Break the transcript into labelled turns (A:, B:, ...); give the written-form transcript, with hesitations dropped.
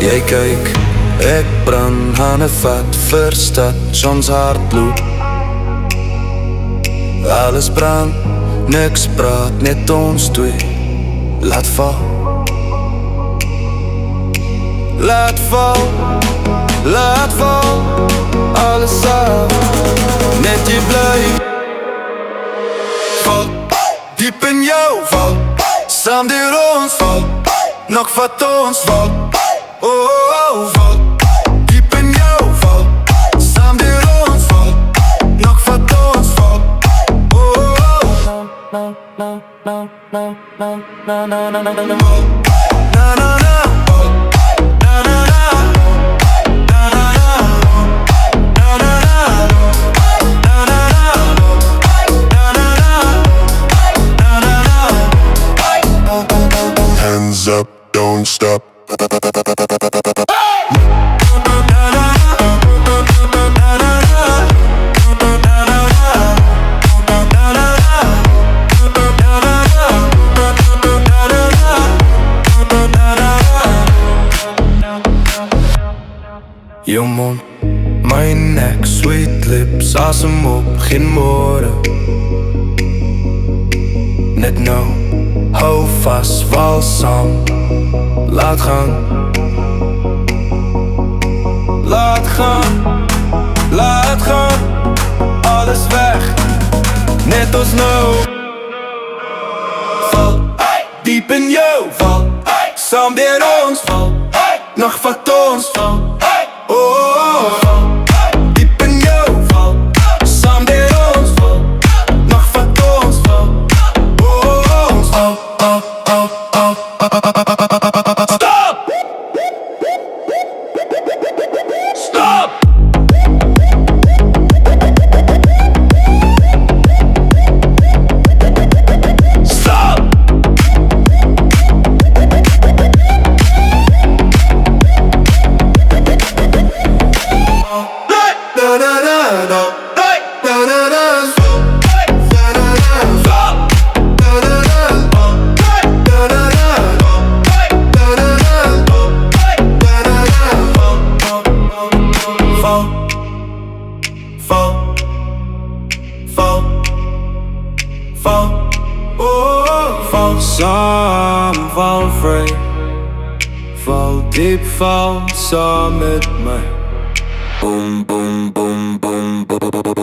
A: Jy kyk, ek brand hande vat vir stations hardloop. Alles brand, niks praat, net ons twee. Laat val. Laat val, laat val, alles af, net jy bly. Val, diep in jou val, saam deur ons val, nog vat ons val. Oh, oh, oh, val, diep in jou val, saam deur ons val, nog vat ons val. Oh, oh, oh. Na na na na na na na na na na na na na na.
B: Hands up, don't stop.
A: Jou mond, my nek, sweet lips, asem op, geen môre. Net nou, hou vas, val saam, laat gaan. Laat gaan, laat gaan, alles weg, net ons nou. Val, diep in jou val, saam deur ons val, nog vat ons val. Oh, oh, oh, diep in jou val, saam deur ons val, nog vat ons val. Oh, oh, oh, oh, oh, oh, oh. Stop! Stop! Stop! Saam val vry, val diep, val saam met my. Boom, boom, boom, boom, boom, boom, boom.